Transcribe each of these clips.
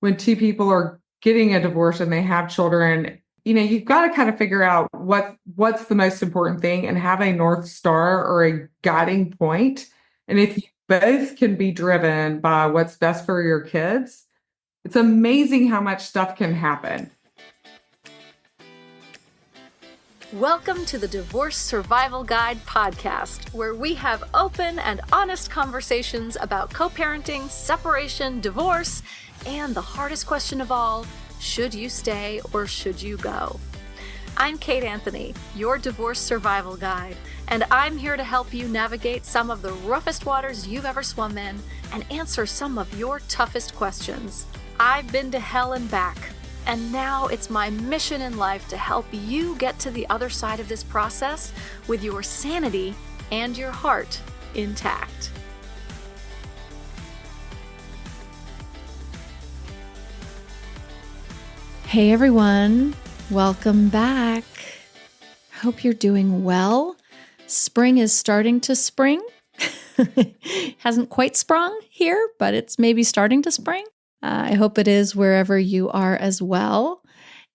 when two people are getting a divorce and they have children, you've got to kind of figure out what's the most important thing and have a North Star or a guiding point. And if you both can be driven by what's best for your kids, it's amazing how much stuff can happen. Welcome to the Divorce Survival Guide podcast, where we have open and honest conversations about co-parenting, separation, divorce, and the hardest question of all, should you stay or should you go? I'm Kate Anthony, your Divorce Survival Guide, and I'm here to help you navigate some of the roughest waters you've ever swum in and answer some of your toughest questions. I've been to hell and back. And now it's my mission in life to help you get to the other side of this process with your sanity and your heart intact. Hey everyone, welcome back. Hope you're doing well. Spring is starting to spring. Hasn't quite sprung here, but it's maybe starting to spring. I hope it is wherever you are as well.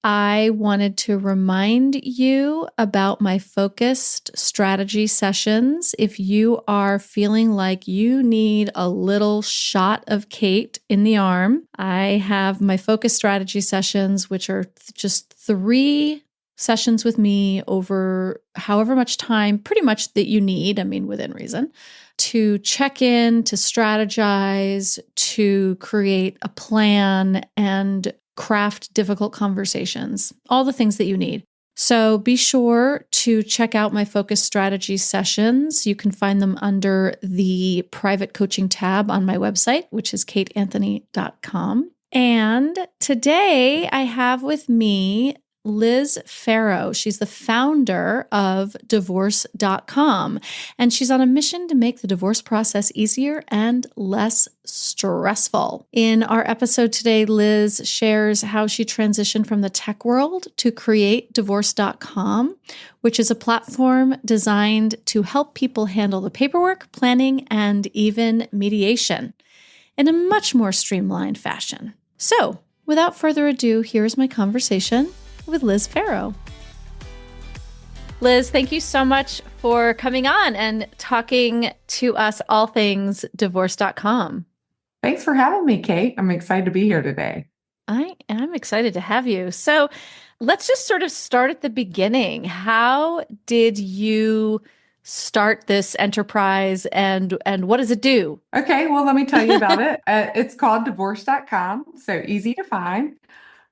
I wanted to remind you about my focused strategy sessions. If you are feeling like you need a little shot of Kate in the arm, I have my focused strategy sessions, which are just 3 sessions with me over however much time, pretty much that you need, within reason, to check in, to strategize, to create a plan, and craft difficult conversations, all the things that you need. So be sure to check out my focus strategy sessions. You can find them under the private coaching tab on my website, which is kateanthony.com. And today I have with me Liz Pharo. She's the founder of divorce.com, and she's on a mission to make the divorce process easier and less stressful. In our episode today, Liz shares how she transitioned from the tech world to create divorce.com, which is a platform designed to help people handle the paperwork, planning, and even mediation in a much more streamlined fashion. So, without further ado, here's my conversation with Liz Pharo. Liz, thank you so much for coming on and talking to us all things divorce.com. Thanks for having me, Kate. I'm excited to be here today. I am excited to have you. So let's just sort of start at the beginning. How did you start this enterprise and what does it do? Okay, well, let me tell you about it. It's called divorce.com, so easy to find.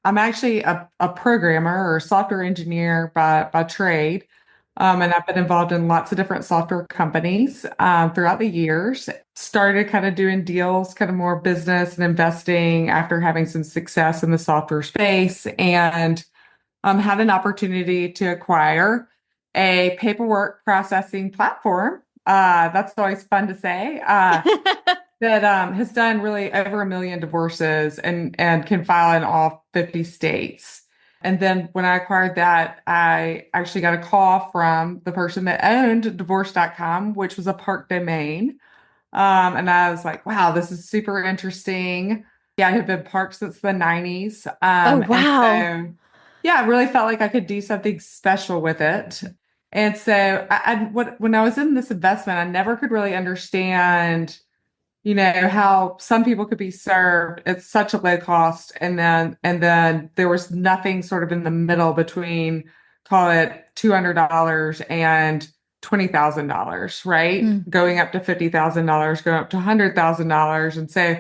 I'm actually a programmer or software engineer by trade, and I've been involved in lots of different software companies throughout the years. Started kind of doing deals, kind of more business and investing after having some success in the software space, and had an opportunity to acquire a paperwork processing platform. That's always fun to say. That has done really over 1 million divorces and can file in all 50 states. And then when I acquired that, I actually got a call from the person that owned divorce.com, which was a park domain. And I was like, wow, this is super interesting. Yeah, I had been parked since the 90s. Oh, wow. And so, yeah, I really felt like I could do something special with it. And so when I was in this investment, I never could really understand how some people could be served at such a low cost, and then there was nothing sort of in the middle between, call it $200 and $20,000, right? Going up to $50,000, going up to $100,000. And so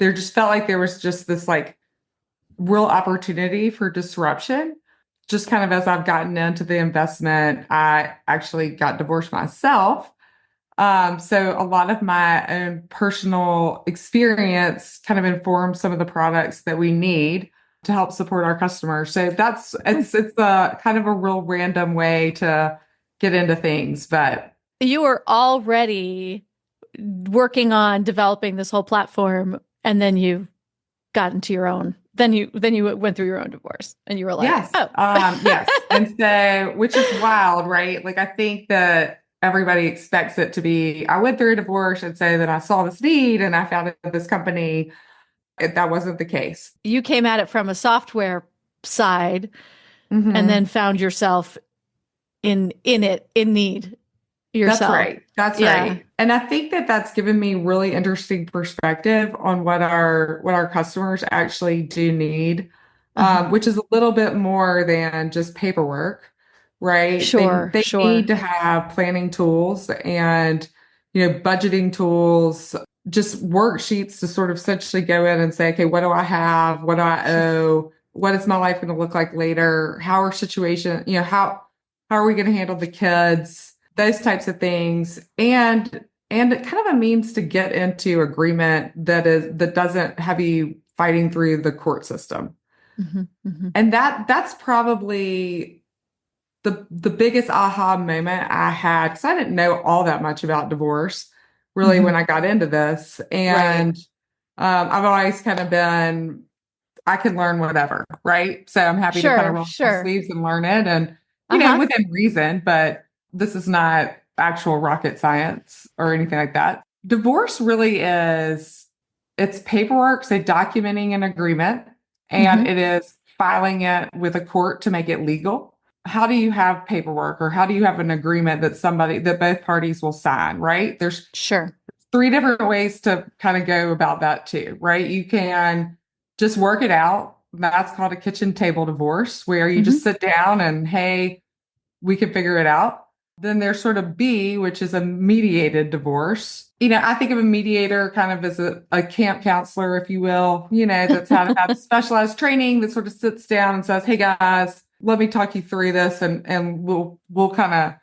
there just felt like there was just this like real opportunity for disruption. Just kind of as I've gotten into the investment, I actually got divorced myself. So a lot of my own personal experience kind of informs some of the products that we need to help support our customers. So it's a kind of a real random way to get into things, but you were already working on developing this whole platform, and then you got into your own. Then you went through your own divorce, and you were like, yes, oh, yes, and so which is wild, right? Like I think that everybody expects it to be, I went through a divorce and so then I saw this need and I founded this company. That wasn't the case. You came at it from a software side and then Mm-hmm. found yourself in need That's yourself. right. That's Yeah. right. And I think that that's given me really interesting perspective on what our customers actually do need, Uh-huh. which is a little bit more than just paperwork, right? Sure, They need sure. to have planning tools and budgeting tools, just worksheets to sort of essentially go in and say, okay, what do I have? What do I owe? What is my life going to look like later? How are situation, how are we going to handle the kids? Those types of things, and kind of a means to get into agreement that doesn't have you fighting through the court system. Hmm. Hmm. And that's probably the biggest aha moment I had, because I didn't know all that much about divorce really Hmm. when I got into this. Right. And I've always kind of been, I can learn whatever, right? So I'm happy to kind of Sure, roll up my sure. sleeves and learn it, and Uh-huh. within reason, but this is not actual rocket science or anything like that. Divorce really is, it's paperwork, so documenting an agreement, and Hmm. it is filing it with a court to make it legal. How do you have paperwork, or how do you have an agreement that both parties will sign, right? There's Sure. three different ways to kind of go about that too, right? You can just work it out. That's called a kitchen table divorce, where you Hmm. just sit down and, hey, we can figure it out. Then there's sort of B, which is a mediated divorce. I think of a mediator kind of as a camp counselor, if you will, that's had specialized training, that sort of sits down and says, hey guys, let me talk you through this, and we'll kind of,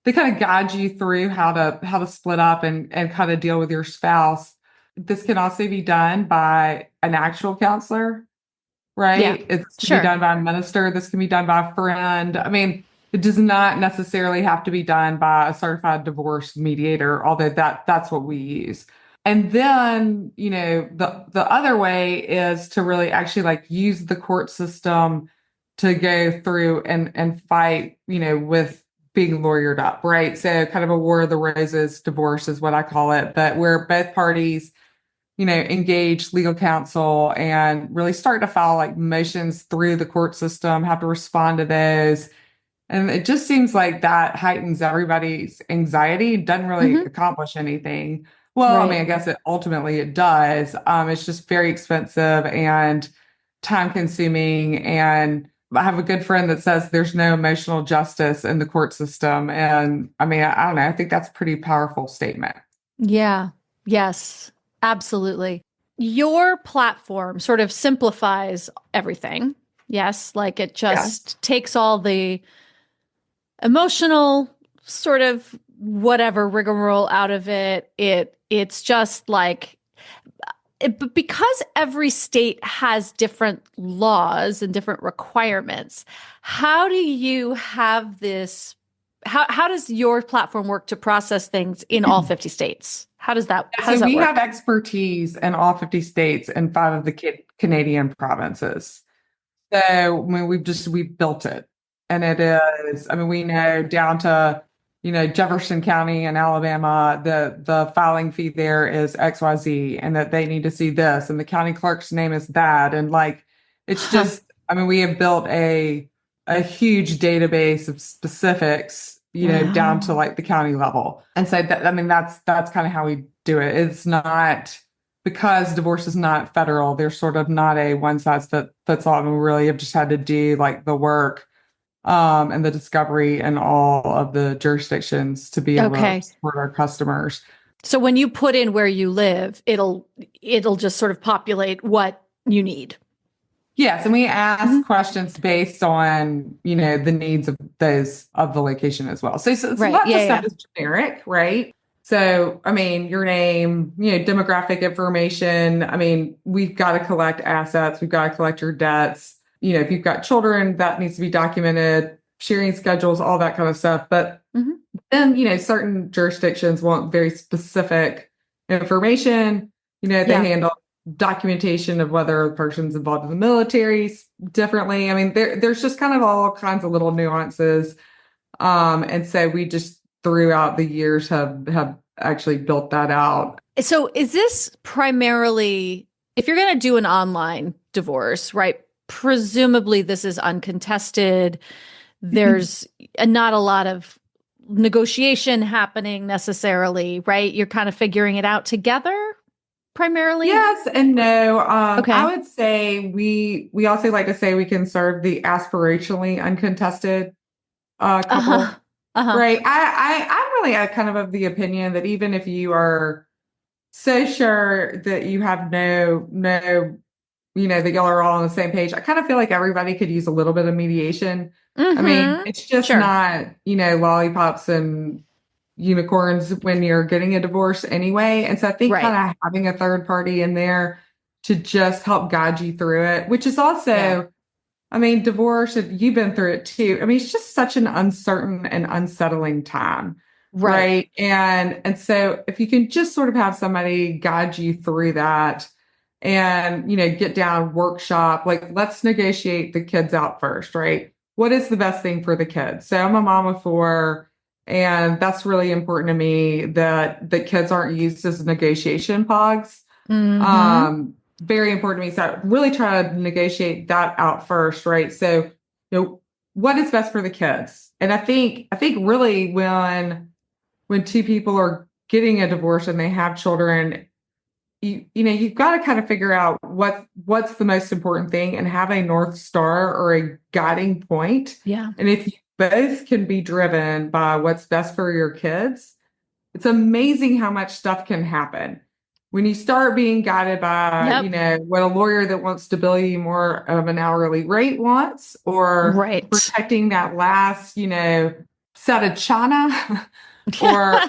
they kind of guide you through how to split up and kind of deal with your spouse. This can also be done by an actual counselor, Yeah. right? It can be Sure. done by a minister. This can be done by a friend. I mean, it does not necessarily have to be done by a certified divorce mediator, although that's what we use. And then, the other way is to really actually like use the court system to go through and fight, with being lawyered up, right? So kind of a War of the Roses divorce is what I call it, but where both parties engage legal counsel and really start to file like motions through the court system, have to respond to those. And it just seems like that heightens everybody's anxiety, doesn't really Hmm. accomplish anything. Well, I mean, Right. I guess it ultimately it does. It's just very expensive and time consuming. And I have a good friend that says there's no emotional justice in the court system. And I mean, I don't know. I think that's a pretty powerful statement. Yeah. Yes. Absolutely. Your platform sort of simplifies everything. Yes. Like it Yes. just takes all the emotional sort of whatever rigmarole out of it. It's just like but because every state has different laws and different requirements, how do you have this? How does your platform work to process things in all 50 states? How So does that we have work? expertise in all 50 states and five of the Canadian provinces. So I mean, we've built it, and it is. I mean, we know down to Jefferson County in Alabama, the filing fee there is XYZ, and that they need to see this, and the county clerk's name is that, and like it's Huh. just. I mean, we have built a huge database of specifics, down to Wow. like the county level, and so that I mean that's kind of how we do it. It's not because divorce is not federal, there's sort of not a one size that fits all. And we really have just had to do like the work and the discovery in all of the jurisdictions to be able to Okay. support our customers. So when you put in where you live, it'll just sort of populate what you need. Yes, and we ask Mhm. questions based on, the needs of those of the location as well. So Right. lots of Yeah, stuff yeah. is generic, right? So, I mean, your name, demographic information. I mean, we've got to collect assets, we've got to collect your debts. If you've got children, that needs to be documented, sharing schedules, all that kind of stuff. But Mhm. then, certain jurisdictions want very specific information. They Yeah. handle documentation of whether a person's involved in the military differently. I mean, there's just kind of all kinds of little nuances. And so we just throughout the years have actually built that out. So is this primarily if you're going to do an online divorce, right? Presumably this is uncontested. There's not a lot of negotiation happening necessarily, right? You're kind of figuring it out together primarily. Yes and no. I Okay. would say we also like to say we can serve the aspirationally uncontested Uh-huh. couple. Uh-huh. Right. I'm really kind of the opinion that even if you are so sure that you have no, that y'all are all on the same page, I kind of feel like everybody could use a little bit of mediation. I mean, Mm-hmm. it's just Sure. not, lollipops and unicorns when you're getting a divorce anyway. And so I think Right. kind of having a third party in there to just help guide you through it, which is Yeah. also, I mean, divorce, you've been through it too. I mean, it's just such an uncertain and unsettling time, Right. right? And so if you can just sort of have somebody guide you through that and, get down, workshop, like let's negotiate the kids out first, right? What is the best thing for the kids? So I'm a mom of four, and that's really important to me that the kids aren't used as negotiation pogs. Mm-hmm. Very important to me. So really try to negotiate that out first, right? So, what is best for the kids? And I think really when two people are getting a divorce and they have children, you've got to kind of figure out what's the most important thing and have a North Star or a guiding point. Yeah. And if you both can be driven by what's best for your kids, it's amazing how much stuff can happen when you start being guided by, Yep. what a lawyer that wants to bill you more of an hourly rate wants, or Right. protecting that last, set of china, or,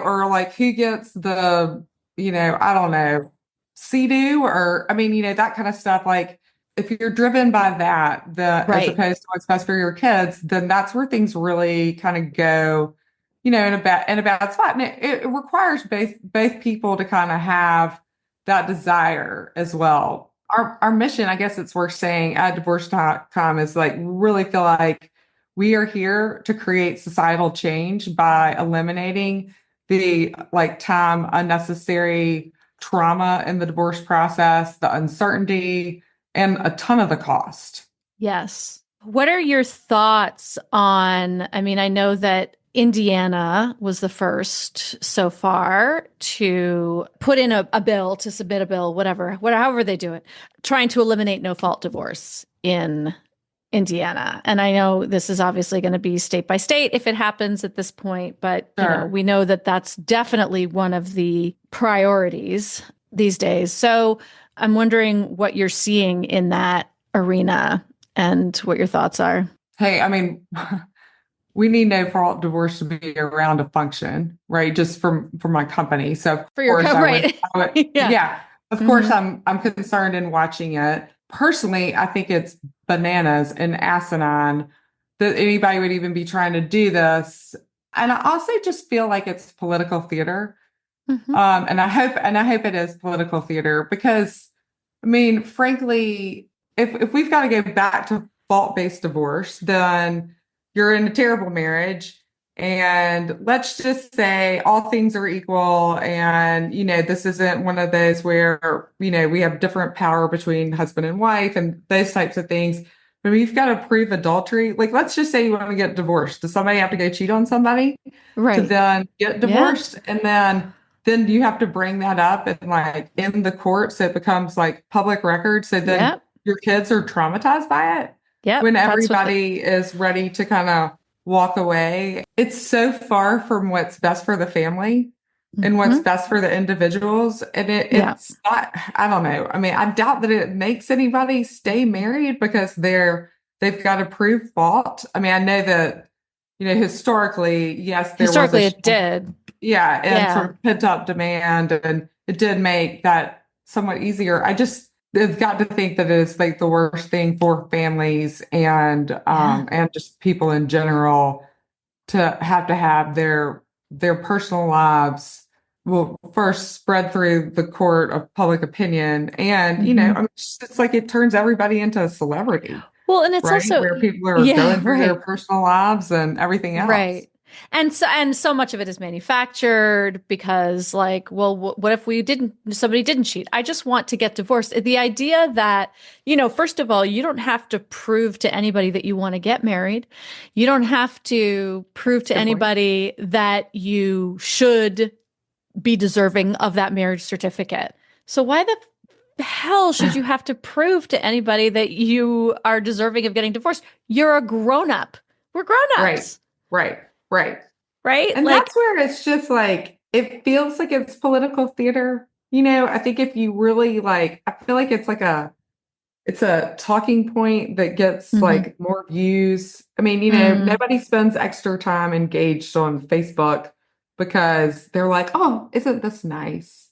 or like who gets the, I don't know, sea or, I mean, that kind of stuff. Like if you're driven by that, as Right. opposed to what's best for your kids, then that's where things really kind of go in a bad spot. And it requires both people to kind of have that desire as well. Our mission, I guess it's worth saying at divorce.com, is like really feel like we are here to create societal change by eliminating the like time unnecessary trauma in the divorce process, the uncertainty, and a ton of the cost. Yes. What are your thoughts on? I mean, I know that Indiana was the first so far to put in a bill, to submit a bill, however they do it, trying to eliminate no fault divorce in Indiana. And I know this is obviously going to be state by state if it happens at this point, but Sure. we know that that's definitely one of the priorities these days. So I'm wondering what you're seeing in that arena and what your thoughts are. Hey, I mean, we need no fault divorce to be around to function, right? Just from my company. So of For your course right. I would, Yeah. yeah, of course Hmm. I'm concerned in watching it. Personally, I think it's bananas and asinine that anybody would even be trying to do this. And I also just feel like it's political theater. Hmm. And I hope it is political theater because I mean, frankly, if we've got to go back to fault-based divorce, then you're in a terrible marriage. And let's just say all things are equal. And, this isn't one of those where, we have different power between husband and wife and those types of things. But we've got to prove adultery. Like, let's just say you want to get divorced. Does somebody have to go cheat on somebody to Right. then get Yeah. divorced? And then you have to bring that up and like in the court so it becomes like public record. So then Yep. your kids are traumatized by it Yep. when That's what the, everybody is ready to kind of walk away. It's so far from what's best for the family and what's Mhm. best for the individuals. And Yeah. it's not, I don't know. I mean, I doubt that it makes anybody stay married because they've got to prove fault. I mean, I know that, historically, yes, there was Historically, it did. yeah, and sort Yeah. of pent up demand, and it did make that somewhat easier. I just have got to think that it's like the worst thing for families Yeah. and just people in general to have their personal lives will first spread through the court of public opinion, and Hmm. I mean, it's like it turns everybody into a celebrity, Well, and it's right? also, Where people are yeah, going through their right. personal lives and everything else. Right. And so much of it is manufactured because like, well, what if somebody didn't cheat? I just want to get divorced. The idea that, first of all, you don't have to prove to anybody that you want to get married. You don't have to prove to Good point. anybody that you should be deserving of that marriage certificate. So why the hell should you have to prove to anybody that you are deserving of getting divorced? You're a grown up. We're grown Right, ups, right, right. right? And Like, that's where it's just like, it feels like it's political theater. I think if you really like, I feel like it's a talking point that gets mhm. like more views. I mean, Mm, nobody spends extra time engaged on Facebook because they're like, oh, isn't this nice?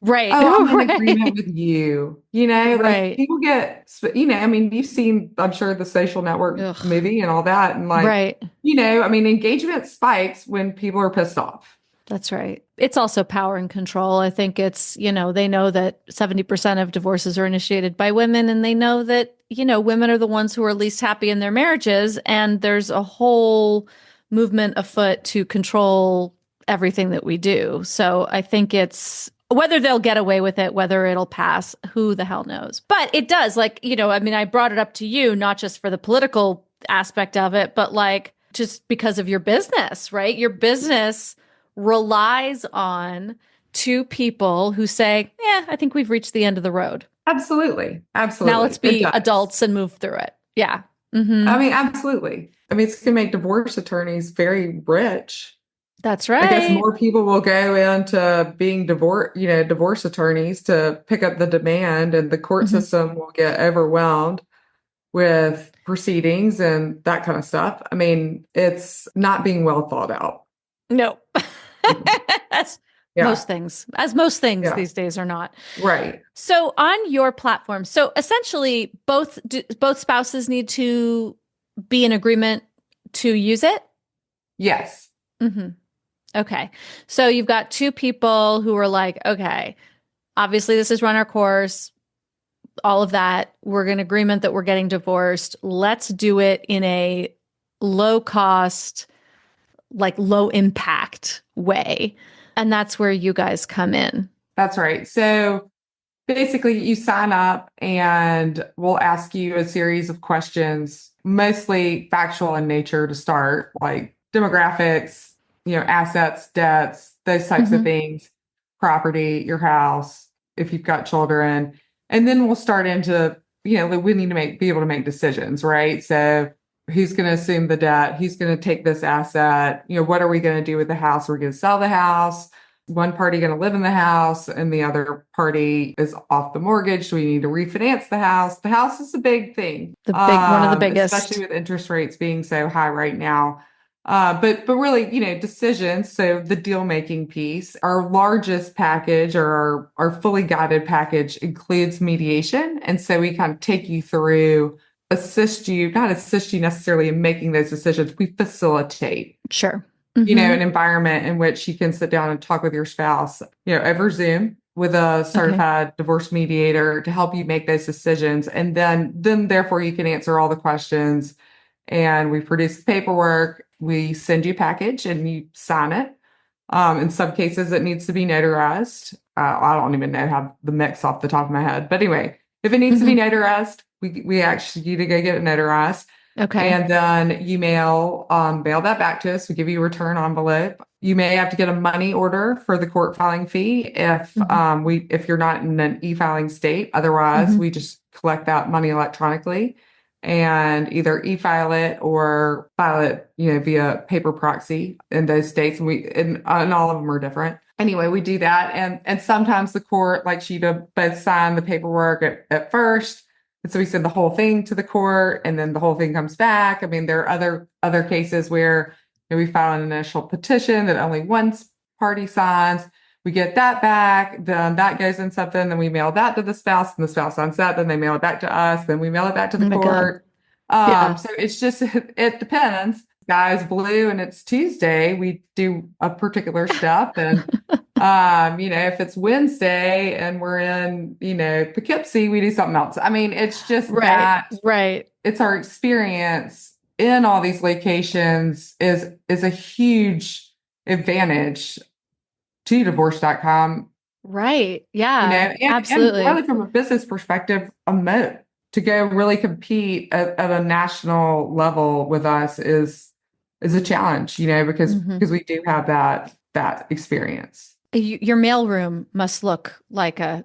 right, Oh, I'm in agreement right, with you. Like right, people I mean, you've seen, I'm sure, the Social Network ugh, movie and all that. And like, right. I mean, engagement spikes when people are pissed off. That's right. It's also power and control. I think they know that 70% of divorces are initiated by women, and they know that, women are the ones who are least happy in their marriages. And there's a whole movement afoot to control everything that we do. So I think it's whether they'll get away with it, whether it'll pass, who the hell knows. But it does, like, I mean, I brought it up to you, not just for the political aspect of it, but like just because of your business, right? Your business relies on two people who say, yeah, I think we've reached the end of the road. Absolutely. Now let's Absolutely. It be does. adults and move through it. Yeah. Hmm. I mean, absolutely. I mean, it's going to make divorce attorneys very rich. That's I guess right. more people will go into being divorce attorneys to pick up the demand, and the court Hmm. system will get overwhelmed with proceedings and that kind of stuff. I mean, it's not being well thought out. No. As Yeah. most things Yeah. these days are not. Right. So on your platform, so essentially both spouses need to be in agreement to use it. Yes. Hmm. Okay. So you've got two people who are like, okay, obviously this has run our course, all of that. We're in agreement that we're getting divorced. Let's do it in a low cost, like low impact way. And that's where you guys come in. That's right. So basically, you sign up and we'll ask you a series of questions, mostly factual in nature to start, like demographics, assets, debts, those types of Hmm. things, property, your house, if you've got children. And then we'll start into, like we need to be able to make decisions, right? So who's going to assume the debt? Who's going to take this asset? What are we going to do with the house? Are we going to sell the house? One party going to live in the house and the other party is off the mortgage. So we need to refinance the house. The house is a big thing, One of the especially biggest. with interest rates being so high right now. But really, decisions. So the deal making piece, our largest package or our fully guided package includes mediation. And so we kind of take you through, not assist you necessarily in making those decisions. We facilitate Sure. Hmm. an environment in which you can sit down and talk with your spouse, over Zoom with a Okay. certified divorce mediator to help you make those decisions. And then therefore you can answer all the questions. And we produce the paperwork. We send you a package and you sign it. In some cases, it needs to be notarized. I don't even know how the mix off the top of my head. But anyway, if it needs to be Hmm. notarized, we actually need to go get it notarized. Okay. And then you mail that back to us. We give you a return envelope. You may have to get a money order for the court filing fee Hmm. if you're not in an e-filing state. Otherwise, Hmm. we just collect that money electronically and either e-file it or file it, via paper proxy in those states. And all of them are different. Anyway, we do that. And sometimes the court likes you to both sign the paperwork at first. And so we send the whole thing to the court and then the whole thing comes back. I mean, there are other cases where we file an initial petition that only one party signs. We get that back, then that goes in something, then we mail that to the spouse, and the spouse signs that, then they mail it back to us, then we mail it back to Oh the my God. court. Yeah. So it's just it depends. Sky's blue and it's Tuesday, we do a particular step. And if it's Wednesday and we're in, Poughkeepsie, we do something else. I mean, it's just Right. that Right. it's our experience in all these locations is a huge advantage to divorce.com, Right. you know, Yeah, and absolutely. really from a business perspective, a moat to go really compete at a national level with us is a challenge, you know, Hmm. because we do have that experience. Your mailroom must look like a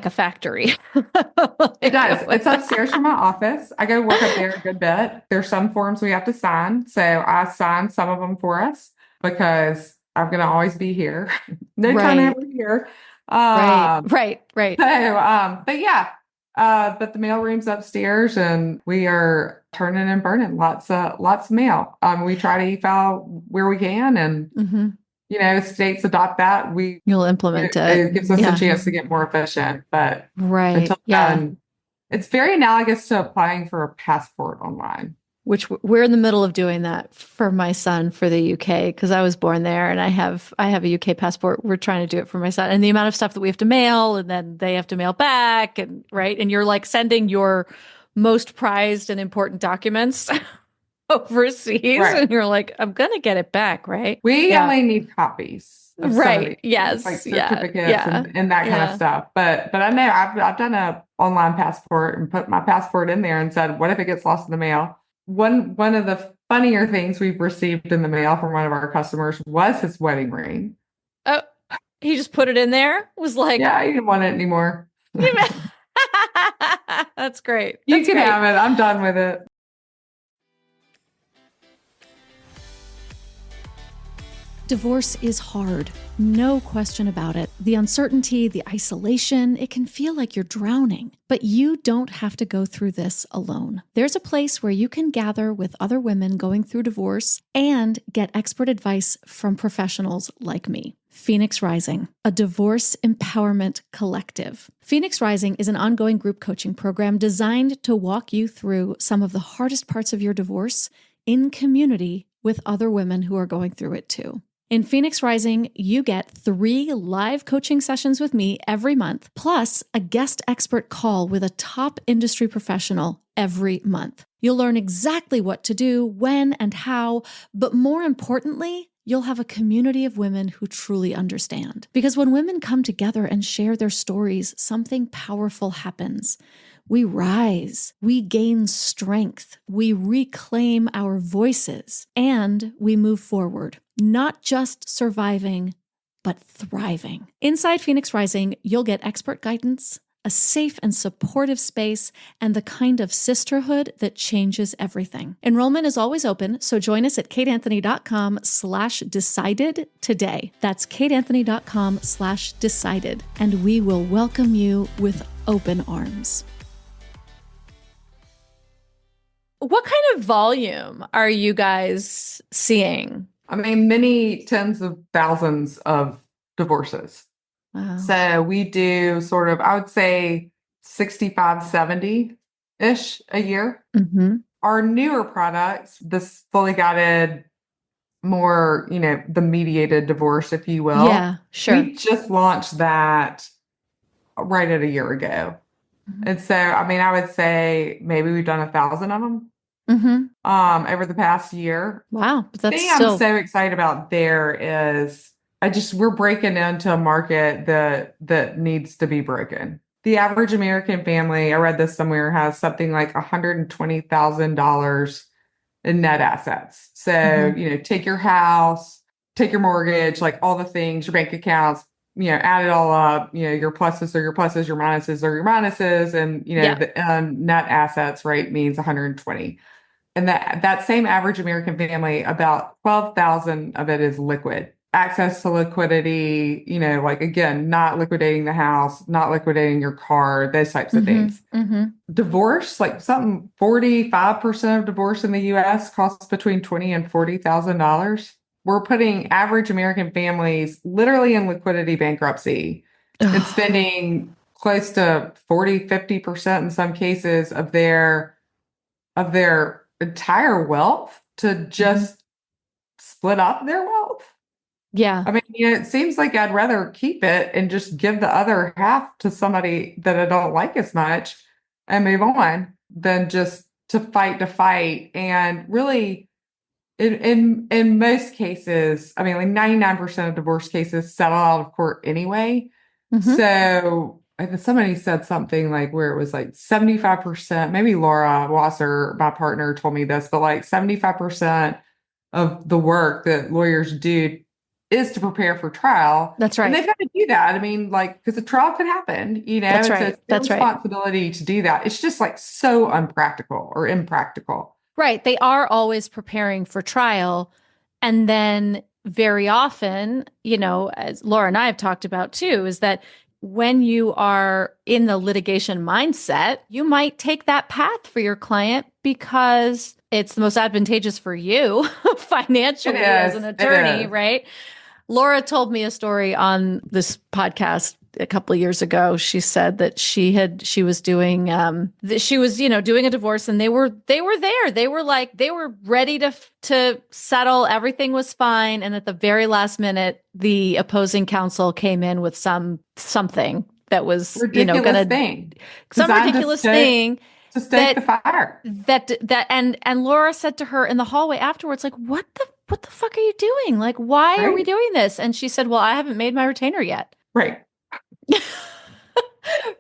factory. It Like, does. It's upstairs from my office. I go work up there a good bit. There's some forms we have to sign. So I sign some of them for us because I'm going to always be here. No right, turnover here. right, Um, right, right. but yeah, but the mail room's upstairs and we are turning and burning lots of mail. We try to e-file where we can and, Hmm. you know, states adopt that. You'll implement it. It gives us a Yeah, chance to get more efficient, but right. until Yeah. then, it's very analogous to applying for a passport online. Which we're in the middle of doing that for my son for the UK because I was born there and I have a UK passport. We're trying to do it for my son and the amount of stuff that we have to mail and then they have to mail back and right and you're like sending your most prized and important documents overseas Right. and you're like I'm gonna get it back, right? We Yeah. only need copies of some of Right. these things, like Yes. Yeah. certificates Yeah. and that kind of Yeah. stuff. But I know I've done a online passport and put my passport in there and said, what if it gets lost in the mail? One of the funnier things we've received in the mail from one of our customers was his wedding ring. Oh, he just put it in there. Was like, Yeah, he didn't want it anymore. that's great. You That's can great. have it. I'm done with it. Divorce is hard, no question about it. The uncertainty, the isolation, it can feel like you're drowning. But you don't have to go through this alone. There's a place where you can gather with other women going through divorce and get expert advice from professionals like me. Phoenix Rising, a divorce empowerment collective. Phoenix Rising is an ongoing group coaching program designed to walk you through some of the hardest parts of your divorce in community with other women who are going through it too. In Phoenix Rising, you get 3 live coaching sessions with me every month, plus a guest expert call with a top industry professional every month. You'll learn exactly what to do, when and how, but more importantly, you'll have a community of women who truly understand. Because when women come together and share their stories, something powerful happens. We rise, we gain strength, we reclaim our voices, and we move forward, not just surviving, but thriving. Inside Phoenix Rising, you'll get expert guidance, a safe and supportive space, and the kind of sisterhood that changes everything. Enrollment is always open, so join us at kateanthony.com/decided today. That's kateanthony.com/decided, and we will welcome you with open arms. What kind of volume are you guys seeing? I mean, many tens of thousands of divorces. Wow. So we do sort of, I would say 65, 70-ish a year. Mm-hmm. Our newer products, this fully guided, more, you know, the mediated divorce, if you will. Yeah, sure. We just launched that right at a year ago. Mm-hmm. And so, I mean, I would say maybe we've done 1,000 of them over the past year. Wow, but The that's thing still I'm so excited about there is we're breaking into a market that needs to be broken. The average American family, I read this somewhere, has something like $120,000 in net assets. So, you know, take your house, take your mortgage, like all the things, your bank accounts, you know, add it all up, you know, your pluses are your pluses, your minuses are your minuses, and you know, Yeah. the net assets, right, means 120. And that same average American family, about 12,000 of it is liquid. Access to liquidity, you know, like again, not liquidating the house, not liquidating your car, those types of things. Divorce, like something 45% of divorce in the US costs between $20,000 and $40,000. We're putting average American families literally in liquidity bankruptcy and spending close to 40, 50% in some cases of their entire wealth to just split up their wealth. Yeah. I mean, you know, it seems like I'd rather keep it and just give the other half to somebody that I don't like as much and move on than just to fight. And really, in most cases, I mean, like 99% of divorce cases settle out of court anyway. Mm-hmm. So I think somebody said something like where it was like 75%, maybe Laura Wasser, my partner, told me this, but like 75% of the work that lawyers do is to prepare for trial. That's And right. they've got to do that. I mean, like, because a trial could happen, That's and so right. it's their That's right. responsibility to do that. It's just like so unpractical or impractical. Right. They are always preparing for trial. And then very often, as Laura and I have talked about too, is that when you are in the litigation mindset, you might take that path for your client because it's the most advantageous for you It financially as an is. It attorney, is. right? Laura told me a story on this podcast a couple of years ago. She said that she was doing doing a divorce, and they were there. They were like they were ready to settle. Everything was fine, and at the very last minute, the opposing counsel came in with something that was Ridiculous gonna thing some designed ridiculous thing to stoke the that fire. and Laura said to her in the hallway afterwards, like, what the fuck are you doing? Like, why are we Right. doing this? And she said, well, I haven't made my retainer yet. Right.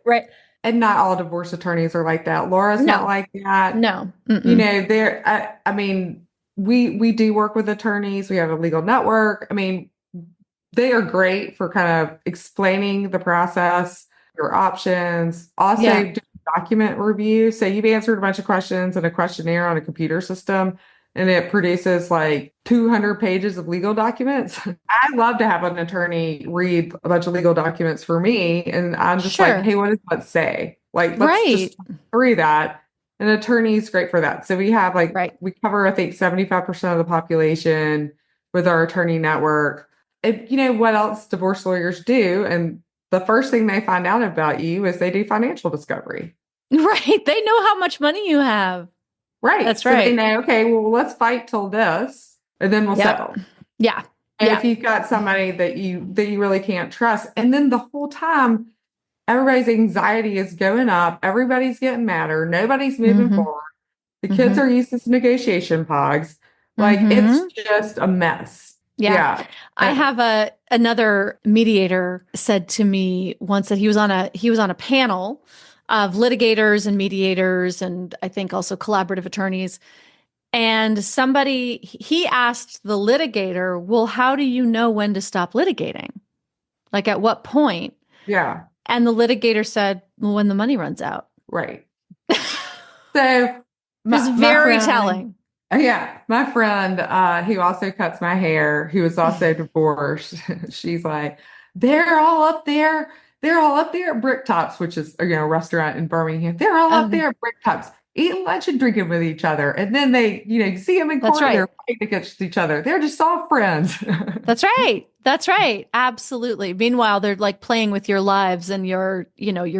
Right. And not all divorce attorneys are like that. Laura's not No, like that. no. Mm-mm. I mean, we do work with attorneys. We have a legal network. I mean, they are great for kind of explaining the process, your options, also Yeah. do document review. So you've answered a bunch of questions in a questionnaire on a computer system, and it produces like 200 pages of legal documents. I love to have an attorney read a bunch of legal documents for me. And I'm just like, Sure. hey, what does that say? Like, let's Right. just read that. An attorney's great for that. So we have like, Right. we cover, I think, 75% of the population with our attorney network. And what else divorce lawyers do? And the first thing they find out about you is they do financial discovery. Right. They know how much money you have. Right. That's So they right. know, okay, well, let's fight till this, and then we'll Yep. settle. Yeah. And Yeah. if you've got somebody that you really can't trust, and then the whole time everybody's anxiety is going up, everybody's getting madder, nobody's moving Mm-hmm. forward. The kids Mm-hmm. are used to negotiation pogs. Like it's Mm-hmm. just a mess. Yeah. Yeah. I have another mediator said to me once that he was on a panel of litigators and mediators and I think also collaborative attorneys. And he asked the litigator, well, how do you know when to stop litigating? Like at what point? Yeah. And the litigator said, well, when the money runs out. Right. So It's my very friend, telling. yeah, my friend, who also cuts my hair, who was also divorced, she's like, they're all up there. They're all up there at Bricktops, which is a restaurant in Birmingham. They're all up Okay. there at Bricktops, eating lunch and drinking with each other. And then they, you see them in That's court, right. they're fighting against each other. They're just all friends. That's right. That's right. Absolutely. Meanwhile, they're like playing with your lives and your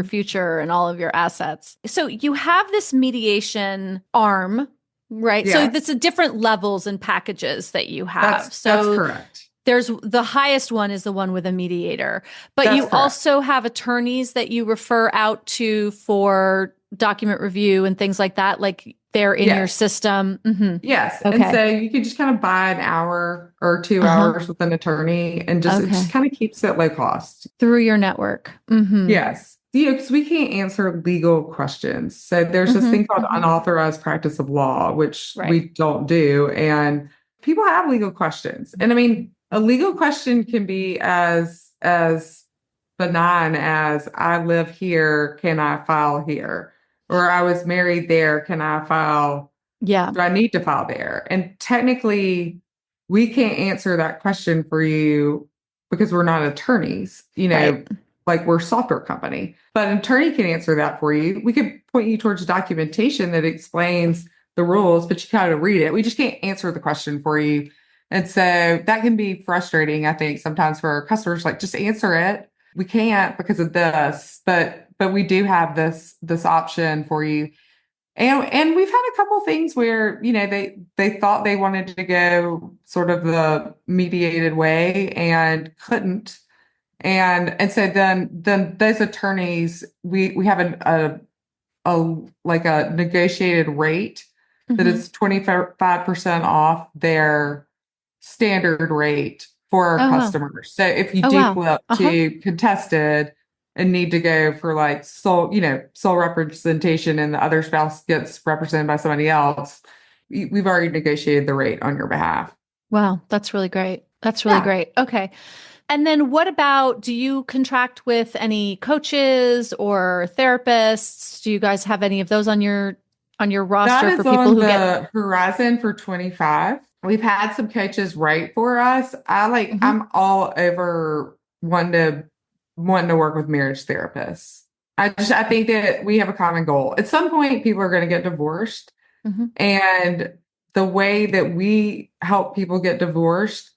future and all of your assets. So you have this mediation arm, right? So Yeah, it's a different levels and packages that you have. that's So correct. there's the highest one is the one with a mediator, but That's you correct. also have attorneys that you refer out to for document review and things like that. Like they're in your Yes. system. Mm-hmm. Yes. And Okay. so you can just kind of buy an hour or two Uh-huh. hours with an attorney and just it just Okay. kind of keeps it low cost. Through your network. Mm-hmm. Yes. Because we can't answer legal questions. So there's this Mm-hmm. thing called Mm-hmm. unauthorized practice of law, which Right. we don't do. And people have legal questions. And I mean, a legal question can be as benign as I live here, can I file here? Or I was married there, can I file? Yeah. Do I need to file there? And technically, we can't answer that question for you because we're not attorneys, Right. like we're a software company. But an attorney can answer that for you. We could point you towards documentation that explains the rules, but you gotta read it. We just can't answer the question for you. And so that can be frustrating, I think, sometimes for our customers, like just answer it. We can't because of this, but we do have this option for you. And we've had a couple things where, they thought they wanted to go sort of the mediated way and couldn't. And so then those attorneys, we have a a negotiated rate that Mhm. is 25% off their standard rate for our Oh, wow. customers. So if you Oh, do wow. flip Uh-huh. to contested and need to go for like sole representation and the other spouse gets represented by somebody else, we've already negotiated the rate on your behalf. Wow. That's really great. That's really Yeah. great. Okay. And then what about, do you contract with any coaches or therapists? Do you guys have any of those on your That roster for is people on who get the horizon for 25. We've had some coaches write for us. Mhm. I'm all over wanting to work with marriage therapists. I think that we have a common goal. At some point, people are going to get divorced. Mhm. And the way that we help people get divorced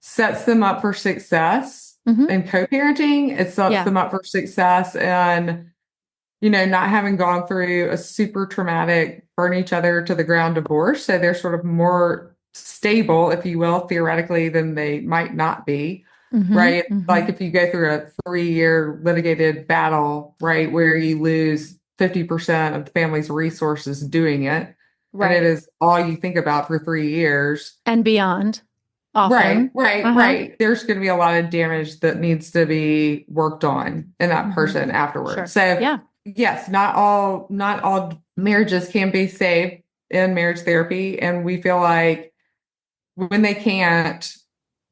sets them up for success Mhm. in co-parenting. It sets Yeah. them up for success and not having gone through a super traumatic burn each other to the ground divorce. So they're sort of more stable, if you will, theoretically, than they might not be, Mhm. right? Like Mhm. if you go through a 3-year litigated battle, right, where you lose 50% of the family's resources doing it, and it Right. is all you think about for 3 years. And beyond Right, often. right, Uh-huh. right. There's going to be a lot of damage that needs to be worked on in that Mhm. person afterwards. Sure. So Yeah. yes, not all marriages can be saved in marriage therapy. And we feel like when they can't,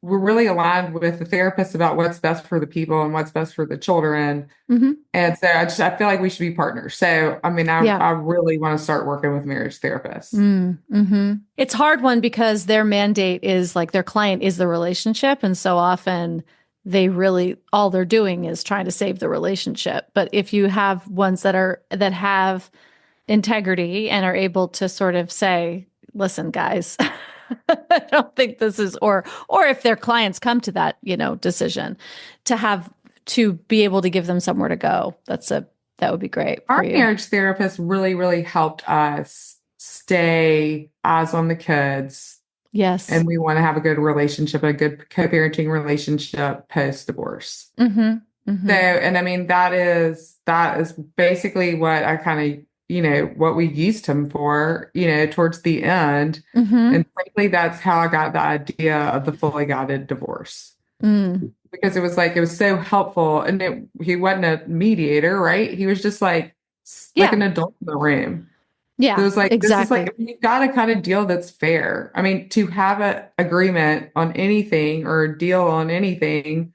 we're really aligned with the therapist about what's best for the people and what's best for the children. Mhm. And so I feel like we should be partners. So I mean, Yeah. I really want to start working with marriage therapists. Mm-hmm. It's hard one because their mandate is like their client is the relationship. And so often they really, all they're doing is trying to save the relationship. But if you have ones that have integrity and are able to sort of say, listen, guys, I don't think this is, or if their clients come to that, decision to be able to give them somewhere to go. That would be great for Our you. marriage therapist really, really helped us stay eyes on the kids. Yes. And we want to have a good relationship, a good co-parenting relationship post divorce. Mm-hmm. So, Mm-hmm. and I mean, that is basically what I kind of, what we used him for, towards the end. Mm-hmm. And frankly, that's how I got the idea of the fully guided divorce Mm. because it was so helpful. And he wasn't a mediator, right? He was just like Yeah. an adult in the room. So it Yeah. was like, this is Exactly. like, you've got to kind of deal that's fair. I mean, to have an agreement on anything or a deal on anything,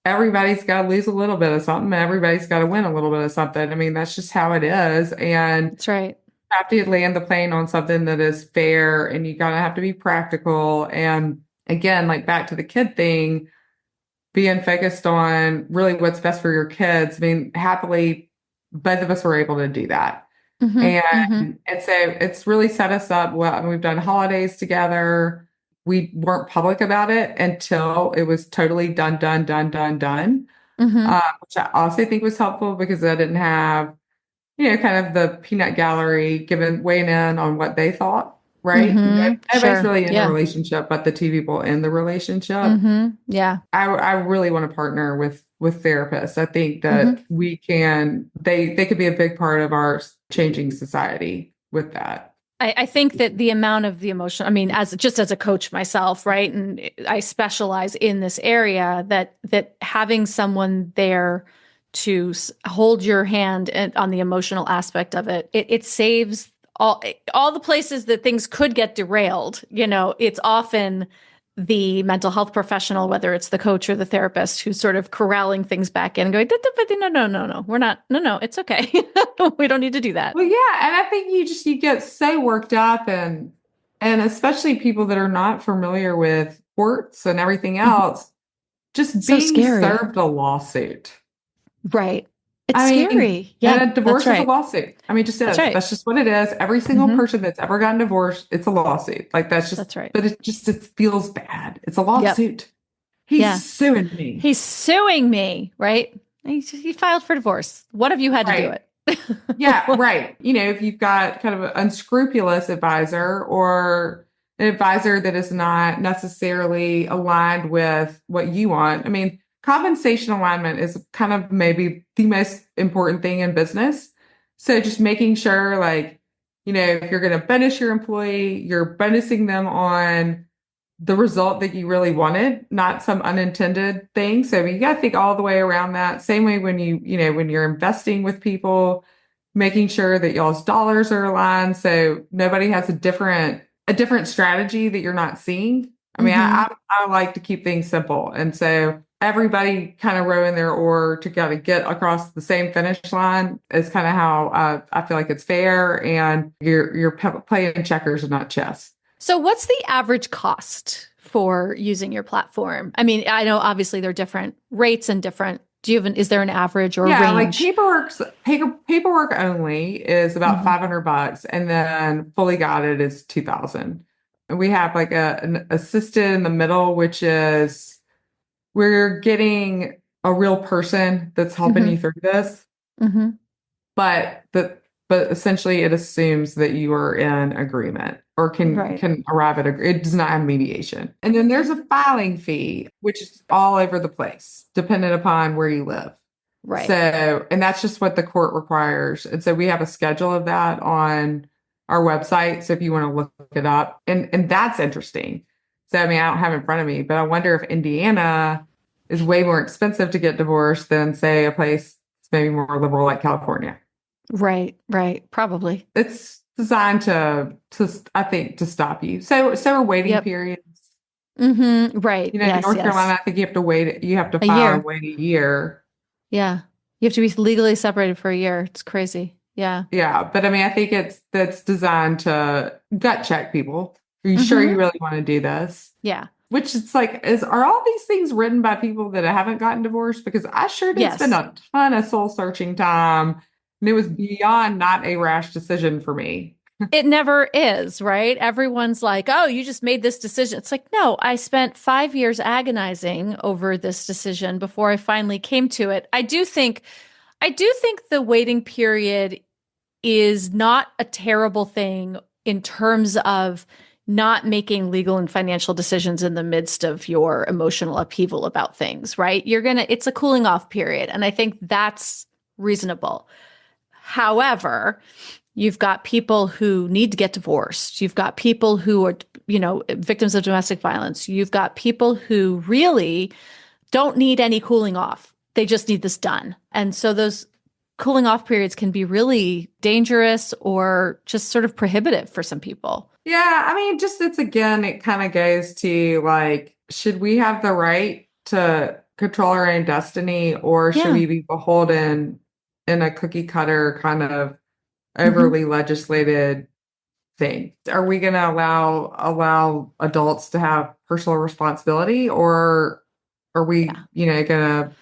everybody's got to lose a little bit of something. Everybody's got to win a little bit of something. I mean, that's just how it is. And That's right. you have to land the plane on something that is fair and you gotta have to be practical. And again, like back to the kid thing, being focused on really what's best for your kids. I mean, happily, both of us were able to do that. Mm-hmm. And Mm-hmm. and so it's really set us up well. I mean, we've done holidays together. We weren't public about it until it was totally done, done, done, done, done. Mm-hmm. Which I also think was helpful because I didn't have, kind of the peanut gallery weighing in on what they thought, right? Mm-hmm. Nobody's Sure. really in the Yeah. relationship, but the two people in the relationship. Mm-hmm. Yeah. I really want to partner with therapists. I think Mm-hmm. that they could be a big part of our changing society with that. I think that the amount of the emotion, I mean, as a coach myself, right? And I specialize in this area that having someone there to hold your hand on the emotional aspect of it saves all the places that things could get derailed. It's often the mental health professional, whether it's the coach or the therapist, who's sort of corralling things back in and going, no, no, no, no, we're not, no, it's okay. We don't need to do that. Well, yeah, and I think you get so worked up and especially people that are not familiar with courts and everything Mhm. else, just So being scary. served a lawsuit. Right. It's I mean, scary. Yeah, and a that's divorce is a right. lawsuit. I mean, it just That's is. right. That's just what it is. Every single Hmm. person that's ever gotten divorced, it's a lawsuit. Like that's just, That's right. but it feels bad. It's a Yep. lawsuit. He's Yeah. suing me. He's suing me, right? He filed for divorce. What have you had to do Right. it? Yeah, right. If you've got kind of an unscrupulous advisor or an advisor that is not necessarily aligned with what you want. I mean, compensation alignment is kind of maybe the most important thing in business. So just making sure, like, if you're going to bonus your employee, you're bonusing them on the result that you really wanted, not some unintended thing. So you got to think all the way around that. Same way when when you're investing with people, making sure that y'all's dollars are aligned. So nobody has a different strategy that you're not seeing. I mean, Mm-hmm. I like to keep things simple. And so everybody kind of rowing their oar to kind of get across the same finish line is kind of how I feel like it's fair. And you're playing checkers and not chess. So what's the average cost for using your platform? I mean, I know obviously there are different rates and different, is there an average or Yeah, like range? paperwork only is about Hmm. $500, and then fully guided is 2,000. And we have like an assistant in the middle, which is we're getting a real person that's helping Hmm. you through this, Hmm. but but essentially it assumes that you are in agreement or can Right. can arrive at it does not have mediation. And then there's a filing fee, which is all over the place, dependent upon where you live. Right. So, and that's just what the court requires. And so we have a schedule of that on our website. So if you want to look it up, and that's interesting. So I mean, I don't have it in front of me, but I wonder if Indiana is way more expensive to get divorced than say a place that's maybe more liberal like California. Right. Right. Probably. It's designed to I think to stop you. So are waiting Yep. periods. Right. Yes. North Yes. Carolina, I think you have to A file and year. wait a year. Yeah. You have to be legally separated for a year. It's crazy. Yeah. Yeah, but I mean, I think that's designed to gut check people. Are you sure Hmm. you really want to do this? Yeah. Which it's like, are all these things written by people that haven't gotten divorced? Because I sure did spend Yes. a ton of soul searching time, and it was beyond not a rash decision for me. It never is, right? Everyone's like, oh, you just made this decision. It's like, no, I spent 5 years agonizing over this decision before I finally came to it. I do think the waiting period is not a terrible thing in terms of not making legal and financial decisions in the midst of your emotional upheaval about things, right? It's a cooling off period. And I think that's reasonable. However, you've got people who need to get divorced. You've got people who are, victims of domestic violence. You've got people who really don't need any cooling off. They just need this done. And so those cooling off periods can be really dangerous or just sort of prohibitive for some people. Yeah, I mean, just it's again, it kind of goes to like, should we have the right to control our own destiny, or should Yeah. we be beholden in a cookie cutter kind of Hmm. overly legislated thing? Are we going to allow adults to have personal responsibility, or are we, Yeah. going to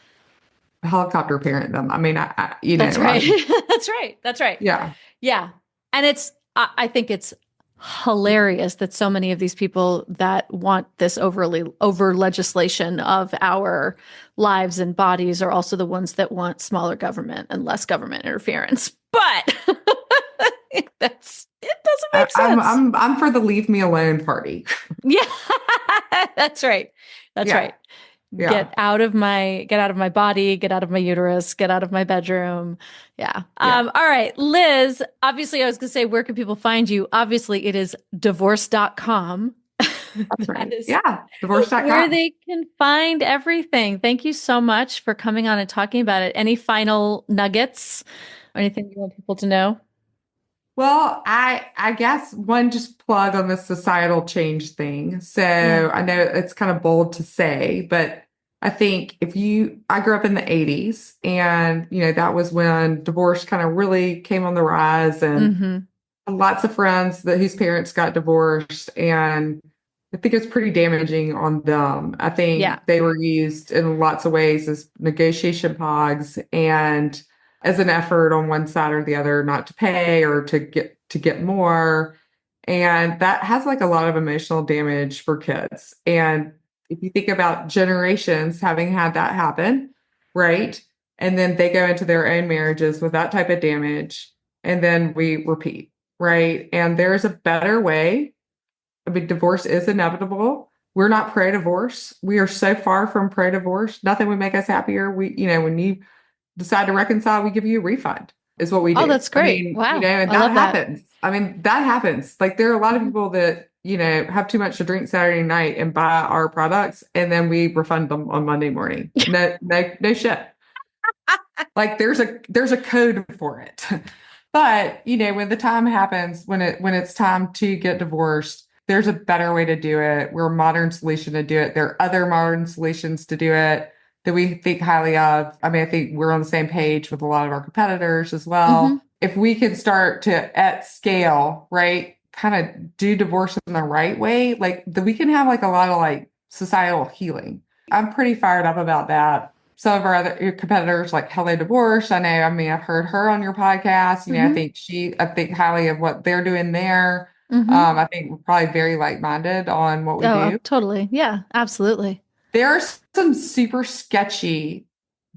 helicopter parent them? I mean, That's right. That's right. That's right. yeah, Yeah. And I think it's hilarious that so many of these people that want this over legislation of our lives and bodies are also the ones that want smaller government and less government interference. But it doesn't make sense. I'm for the leave me alone party. Yeah. That's right. That's Yeah, right. yeah, Get out of my body, get out of my uterus, get out of my bedroom. Yeah. yeah. All right, Liz, obviously I was going to say, where can people find you? Obviously it is divorce.com. That's That right. is Yeah, where divorce.com. they can find everything. Thank you so much for coming on and talking about it. Any final nuggets or anything you want people to know? Well, I guess one just plug on the societal change thing. Yeah. So I know it's kind of bold to say, but I think I grew up in the 80s, and that was when divorce kind of really came on the rise, and Mm-hmm. lots of friends whose parents got divorced, and I think it's pretty damaging on them. I Yeah. think they were used in lots of ways as negotiation pogs and as an effort on one side or the other not to pay or to get more. And that has like a lot of emotional damage for kids. And if you think about generations having had that happen, right? And then they go into their own marriages with that type of damage, and then we repeat, right? And there's a better way. I mean, divorce is inevitable. We're not pro-divorce. We are so far from pro-divorce. Nothing would make us happier. When you decide to reconcile, we give you a refund. is what we do. Oh, that's great. I mean, Wow. and I that love that. happens. I mean, that happens. Like there are a lot of Mhm. people that, have too much to drink Saturday night and buy our products and then we refund them on Monday morning. No, no, no shit. Like there's a code for it. But, when the time happens, when it's time to get divorced, there's a better way to do it. We're a modern solution to do it. There are other modern solutions to do it that we think highly of. I mean, I think we're on the same page with a lot of our competitors as well. Mhm. If we can start to at scale, right, kind of do divorce in the right way, like we can have like a lot of like societal healing. I'm pretty fired up about that. Some of our other competitors, like Hello Divorce, I mean, I've heard her on your podcast. Mhm. I think highly of what they're doing there. Mhm. I think we're probably very like-minded on what we Oh, do. totally. Yeah, absolutely. There are some super sketchy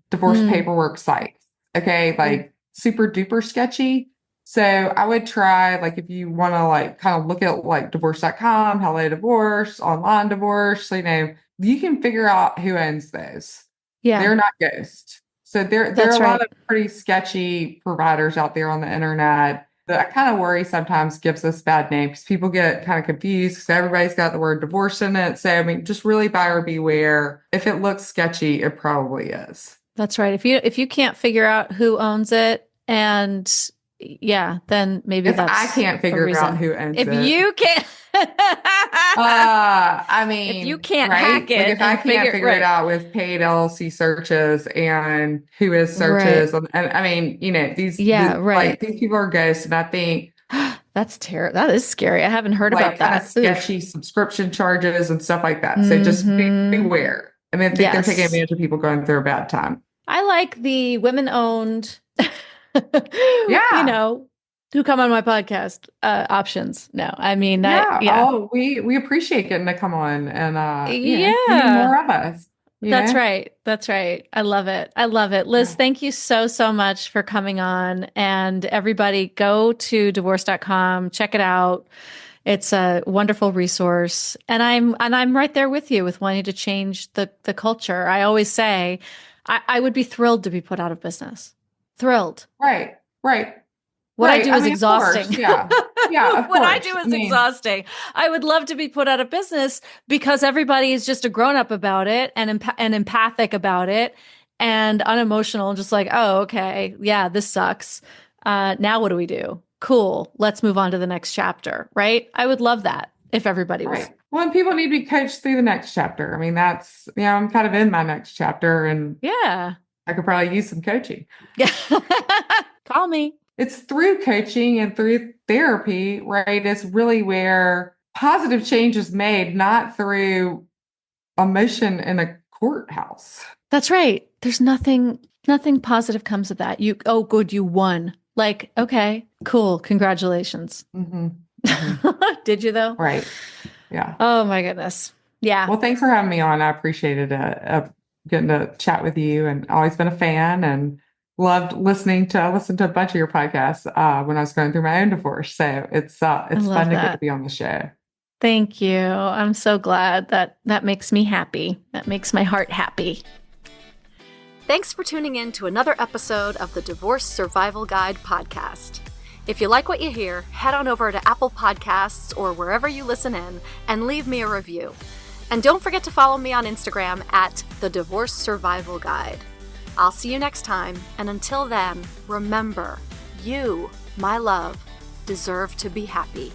divorce Mm. paperwork sites. Okay. Like super duper sketchy. So I would try, like, if you want to like kind of look at like divorce.com, Hello Divorce, online divorce, you can figure out who owns those. Yeah, They're not ghosts. So there are that's a lot right. of pretty sketchy providers out there on the internet that I kind of worry sometimes gives us bad name because people get kind of confused because everybody's got the word divorce in it. So I mean, just really buyer beware. If it looks sketchy, it probably is. That's right. If you can't figure out who owns it, and yeah, then maybe If I that's can't a figure out reason. who owns If it, you can't I if you mean, can't hack right? Like it if I and can't figure figure it right. out with paid LLC searches and who is Right. searches, and I mean, Yeah, right. these people are ghosts, and I think That's terrible. That is scary. I haven't heard about like kind of that. Oof. sketchy subscription charges and stuff like that. So just Mm-hmm. beware. I mean, I think they're taking Yes. advantage of people going through a bad time. I like the women-owned, Yeah. who come on my podcast, options. No, I mean, Yeah. yeah. Oh, we appreciate getting to come on and we need Yeah. more of us, you That's know? right. That's right. I love it. I love it. Liz, Yeah. thank you so, so much for coming on. And everybody go to divorce.com, check it out. It's a wonderful resource. And I'm right there with you with wanting to change the culture. I always say I would be thrilled to be put out of business. Thrilled. Right. Right. What I Right. do I is mean, of exhausting. course. Yeah. Yeah, of What I course. do I is mean, exhausting. I would love to be put out of business because everybody is just a grown up about it and and empathic about it and unemotional and just like, oh, okay, yeah, this sucks. Now what do we do? Cool. Let's move on to the next chapter, right? I would love that if everybody was. right. Well, and people need to be coached through the next chapter. I mean, I'm kind of in my next chapter and Yeah. I could probably use some coaching. Yeah. Call me. It's through coaching and through therapy, right? It's really where positive change is made, not through emotion in a courthouse. That's right. There's nothing positive comes of that. Oh, good, you won. Like, okay, cool. Congratulations. Hmm. Hmm. Did you though? Right. Yeah. Oh my goodness. Yeah. Well, thanks for having me on. I appreciated getting to chat with you and always been a fan and loved listen to a bunch of your podcasts when I was going through my own divorce. So it's I love fun to get to that. be on the show. Thank you. I'm so glad that makes me happy. That makes my heart happy. Thanks for tuning in to another episode of the Divorce Survival Guide podcast. If you like what you hear, head on over to Apple Podcasts or wherever you listen in and leave me a review. And don't forget to follow me on Instagram at the Divorce Survival Guide. I'll see you next time, and until then, remember, you, my love, deserve to be happy.